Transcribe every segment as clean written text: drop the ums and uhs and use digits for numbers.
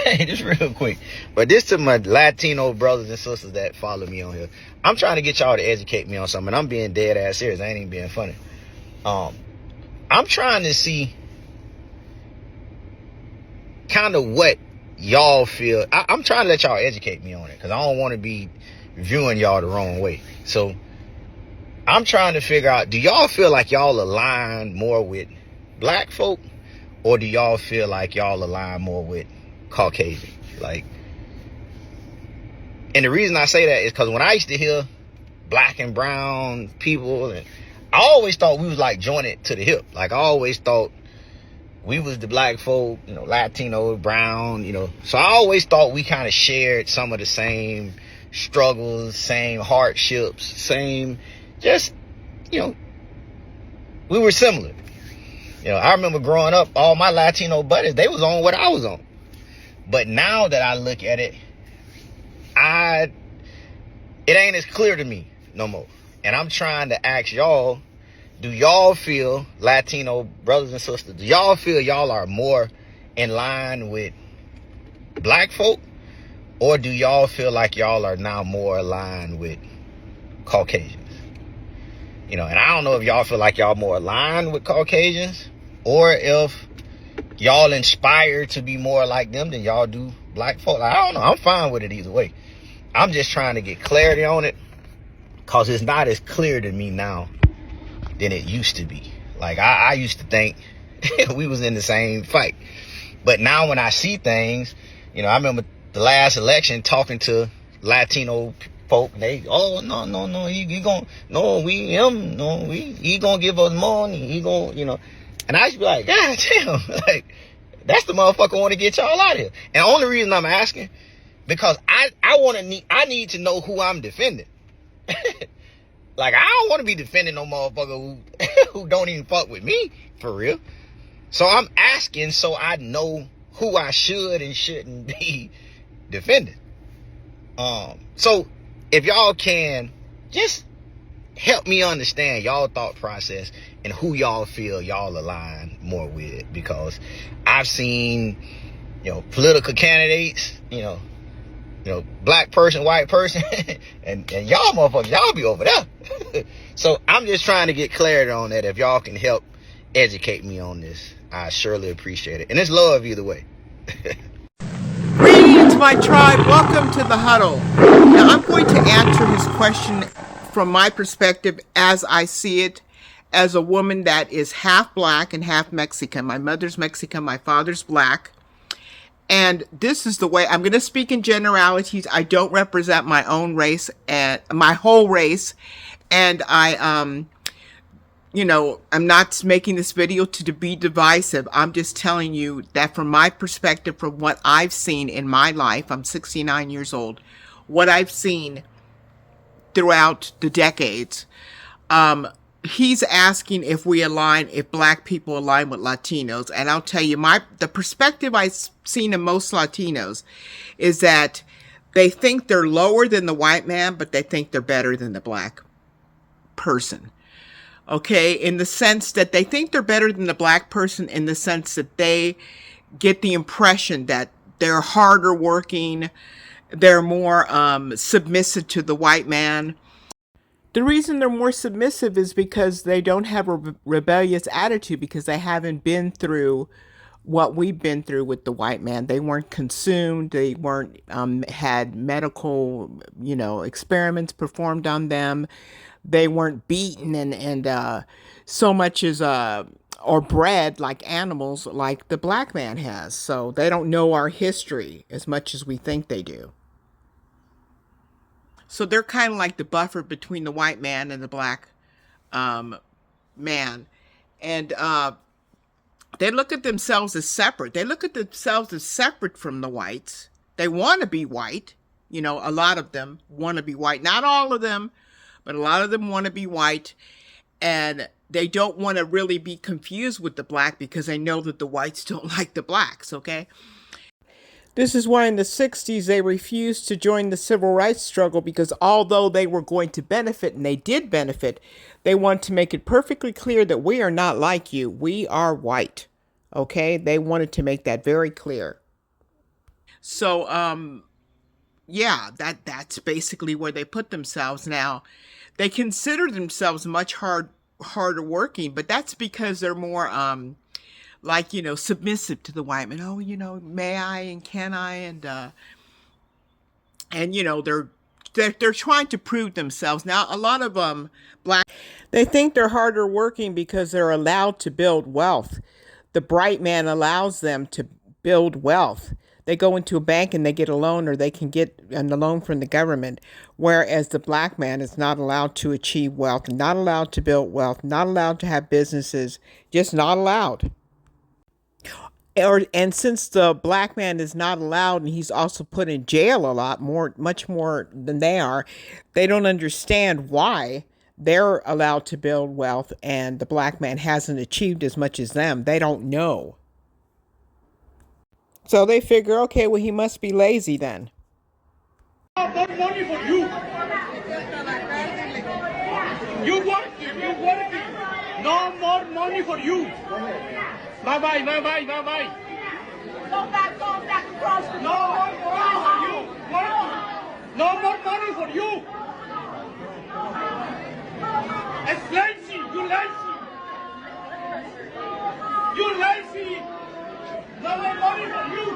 Just real quick. But this to my Latino brothers and sisters that follow me on here. I'm trying to get y'all to educate me on something. I'm being dead ass serious. I ain't even being funny. I'm trying to see kind of what y'all feel. I'm trying to let y'all educate me on it because I don't want to be viewing y'all the wrong way. So I'm trying to figure out, do y'all feel like y'all align more with black folk, or do y'all feel like y'all align more with Caucasian? Like, and the reason I say that is because when I used to hear black and brown people, and I always thought we was like jointed to the hip. Like, I always thought we was the black folk, Latino, brown, So I always thought we kind of shared some of the same struggles, same hardships, same, just, we were similar. I remember growing up, all my Latino buddies, they was on what I was on. But now that I look at it, it ain't as clear to me no more. And I'm trying to ask y'all, do y'all feel, Latino brothers and sisters, do y'all feel y'all are more in line with black folk? Or do y'all feel like y'all are now more aligned with Caucasians? And I don't know if y'all feel like y'all more aligned with Caucasians, or if y'all inspired to be more like them than y'all do black folk. I don't know. I'm fine with it either way. I'm just trying to get clarity on it, because it's not as clear to me now than it used to be. Like, I used to think we was in the same fight. But now when I see things, I remember the last election talking to Latino folk, they, oh, no, he gonna give us money, and I used to be like, God damn, like, that's the motherfucker want to get y'all out of here. And the only reason I'm asking, because I need to know who I'm defending. Like, I don't want to be defending no motherfucker who don't even fuck with me, for real. So I'm asking so I know who I should and shouldn't be defending. So if y'all can just help me understand y'all thought process and who y'all feel y'all align more with, because I've seen, political candidates, black person, white person, and y'all motherfuckers, y'all be over there. So I'm just trying to get clarity on that. If y'all can help educate me on this, I surely appreciate it. And it's love either way. Greetings, my tribe. Welcome to the huddle. Now, I'm going to answer his question from my perspective as I see it, as a woman that is half black and half Mexican. My mother's Mexican, my father's black. And this is the way I'm going to speak in generalities. I don't represent my own race and my whole race. And I'm not making this video to be divisive. I'm just telling you that from my perspective, from what I've seen in my life, I'm 69 years old, what I've seen throughout the decades, he's asking if black people align with Latinos. And I'll tell you, the perspective I've seen in most Latinos is that they think they're lower than the white man, but they think they're better than the black person. Okay, in the sense that they think they're better than the black person, in the sense that they get the impression that they're harder working, they're more submissive to the white man. The reason they're more submissive is because they don't have a rebellious attitude, because they haven't been through what we've been through with the white man. They weren't consumed. They weren't had medical, experiments performed on them. They weren't beaten and so much as or bred like animals like the black man has. So they don't know our history as much as we think they do. So they're kind of like the buffer between the white man and the black man. And they look at themselves as separate. They look at themselves as separate from the whites. They want to be white. A lot of them want to be white. Not all of them, but a lot of them want to be white. And they don't want to really be confused with the black, because they know that the whites don't like the blacks, okay? This is why in the 60s they refused to join the civil rights struggle, because although they were going to benefit, and they did benefit, they wanted to make it perfectly clear that we are not like you. We are white. Okay? They wanted to make that very clear. So, yeah, that's basically where they put themselves now. They consider themselves much harder working, but that's because they're more like, submissive to the white man. Oh, may I and can I, and they're trying to prove themselves. Now, a lot of black, they think they're harder working because they're allowed to build wealth. The bright man allows them to build wealth. They go into a bank and they get a loan, or they can get a loan from the government, whereas the black man is not allowed to achieve wealth, not allowed to build wealth, not allowed to have businesses, just not allowed. And since the black man is not allowed, and he's also put in jail a lot more, much more than they are, they don't understand why they're allowed to build wealth and the black man hasn't achieved as much as them. They don't know. So they figure, okay, well, he must be lazy then. More money for you. You working. No more money for you. Bye bye. Go back across the No more money for you. No more money for you. It's lazy. You lazy. No more money for you.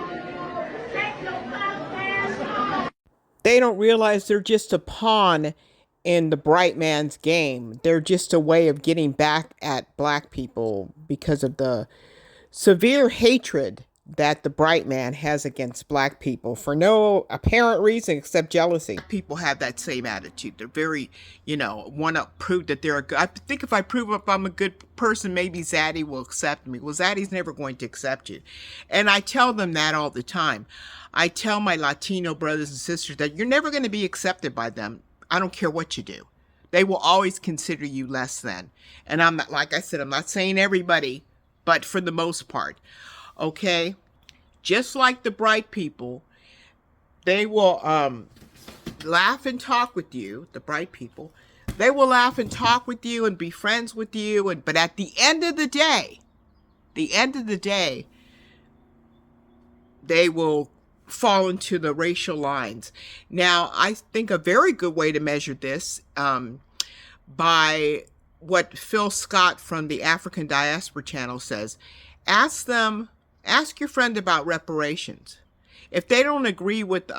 They don't realize they're just a pawn in the bright man's game. They're just a way of getting back at black people because of the severe hatred that the bright man has against black people for no apparent reason except jealousy. People have that same attitude. They're very, want to prove that they're a good. I think if I prove up I'm a good person, maybe Zaddy will accept me. Well, Zaddy's never going to accept you. And I tell them that all the time. I tell my Latino brothers and sisters that you're never going to be accepted by them. I don't care what you do. They will always consider you less than. And I'm not, like I said, I'm not saying everybody, but for the most part, okay? Just like the bright people, they will laugh and talk with you, the bright people. They will laugh and talk with you and be friends with you, but at the end of the day, they will fall into the racial lines. Now, I think a very good way to measure this by what Phil Scott from the African Diaspora Channel says. Ask your friend about reparations. If they don't agree with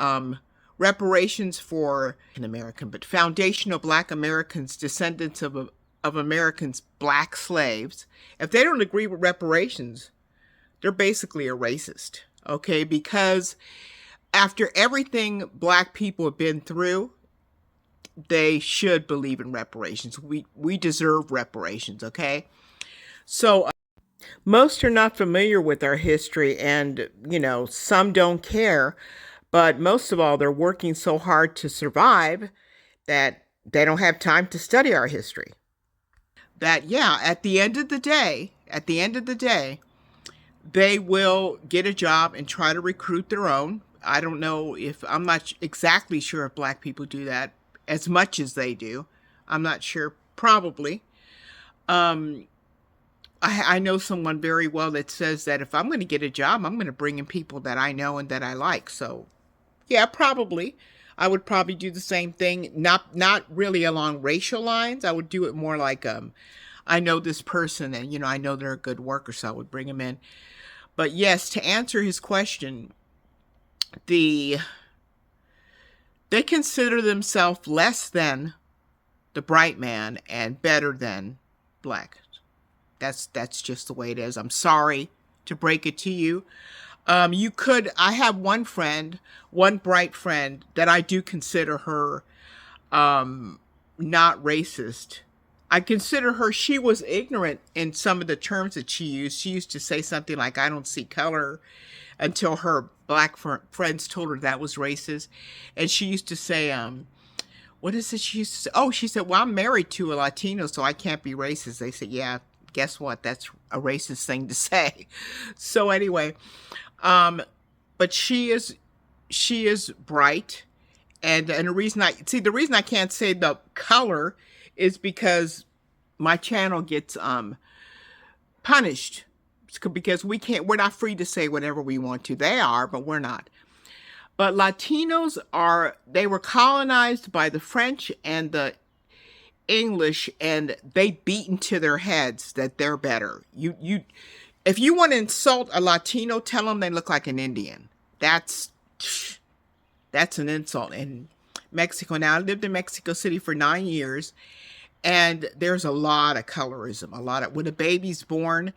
reparations for an American, but foundational black Americans, descendants of Americans, black slaves, if they don't agree with reparations, they're basically a racist, okay? Because after everything black people have been through, they should believe in reparations. We deserve reparations, okay? So most are not familiar with our history, and, some don't care, but most of all, they're working so hard to survive that they don't have time to study our history. That, yeah, at the end of the day, they will get a job and try to recruit their own. I'm not exactly sure if black people do that as much as they do. I'm not sure, probably. I know someone very well that says that if I'm going to get a job, I'm going to bring in people that I know and that I like. So, yeah, probably. I would probably do the same thing. Not really along racial lines. I would do it more like, I know this person and, I know they're a good worker, so I would bring them in. But yes, to answer his question, they consider themselves less than the bright man and better than black. That's just the way it is. I'm sorry to break it to you. I have one bright friend that I do consider her not racist. I consider her, she was ignorant in some of the terms that she used. She used to say something like, I don't see color, until her black friends told her that was racist. And she used to say, what is it she used to say? Oh, she said, well, I'm married to a Latino, so I can't be racist. They said, yeah, guess what? That's a racist thing to say. So anyway, but she is bright. And the reason I can't say the color is because my channel gets punished, because we're not free to say whatever we want to. They are, but we're not. But Latinos they were colonized by the French and the English, and they beat into their heads that they're better. If you want to insult a Latino, tell them they look like an Indian. That's an insult. In Mexico now, I lived in Mexico City for 9 years, and there's a lot of colorism. When a baby's born,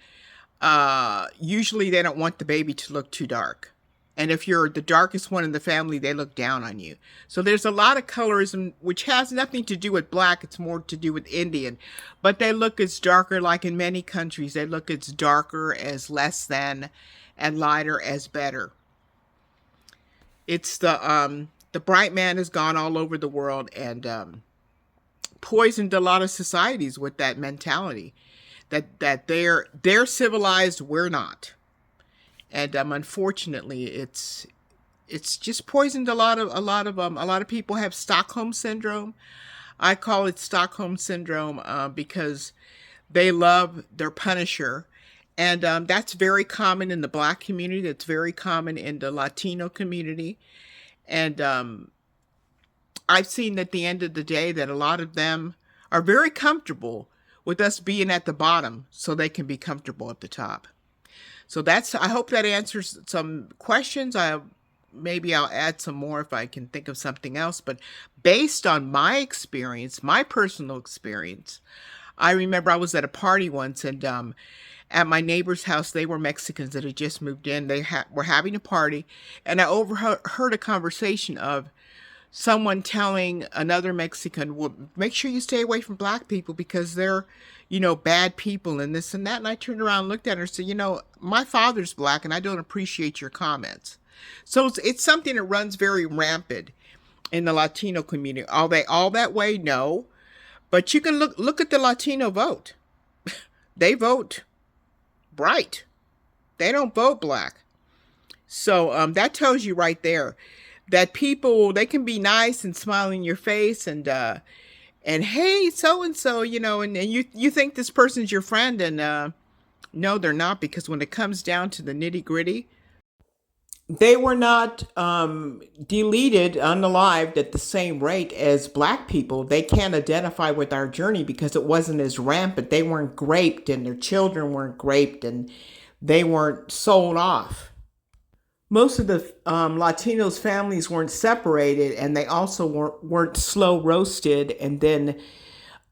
usually they don't want the baby to look too dark. And if you're the darkest one in the family, they look down on you. So there's a lot of colorism, which has nothing to do with black. It's more to do with Indian. But they look as darker, like in many countries. They look as darker, as less than, and lighter as better. It's the bright man has gone all over the world and poisoned a lot of societies with that mentality that they're civilized, we're not. And unfortunately, it's just poisoned a lot of people have Stockholm syndrome. I call it Stockholm syndrome because they love their punisher, and that's very common in the black community. That's very common in the Latino community, and I've seen at the end of the day that a lot of them are very comfortable with us being at the bottom, so they can be comfortable at the top. So I hope that answers some questions. Maybe I'll add some more if I can think of something else. But based on my experience, my personal experience, I remember I was at a party once, and at my neighbor's house, they were Mexicans that had just moved in. They were having a party, and I overheard a conversation of someone telling another Mexican, well, make sure you stay away from black people because they're, bad people and this and that. And I turned around and looked at her and said, my father's black and I don't appreciate your comments. So it's something that runs very rampant in the Latino community. Are they all that way? No. But you can look at the Latino vote. They vote bright. They don't vote black. So that tells you right there that people, they can be nice and smile in your face and hey, so-and-so, and you think this person's your friend, and no, they're not, because when it comes down to the nitty-gritty, they were not deleted, unalived at the same rate as black people. They can't identify with our journey because it wasn't as rampant. They weren't raped, and their children weren't raped, and they weren't sold off. Most of the Latinos' families weren't separated, and they also weren't slow roasted and then,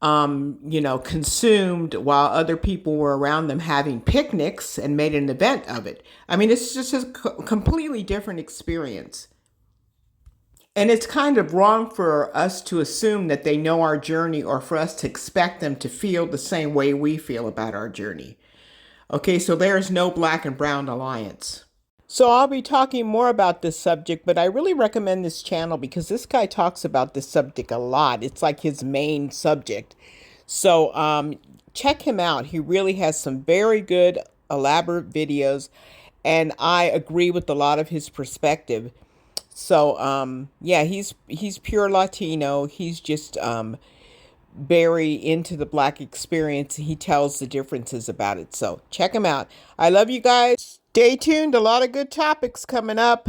consumed while other people were around them having picnics and made an event of it. I mean, it's just a completely different experience. And it's kind of wrong for us to assume that they know our journey or for us to expect them to feel the same way we feel about our journey. Okay, so there is no black and brown alliance. So I'll be talking more about this subject, but I really recommend this channel because this guy talks about this subject a lot. It's like his main subject. So check him out. He really has some very good, elaborate videos, and I agree with a lot of his perspective. So yeah, he's pure Latino. He's just very into the black experience. He tells the differences about it. So check him out. I love you guys. Stay tuned. A lot of good topics coming up.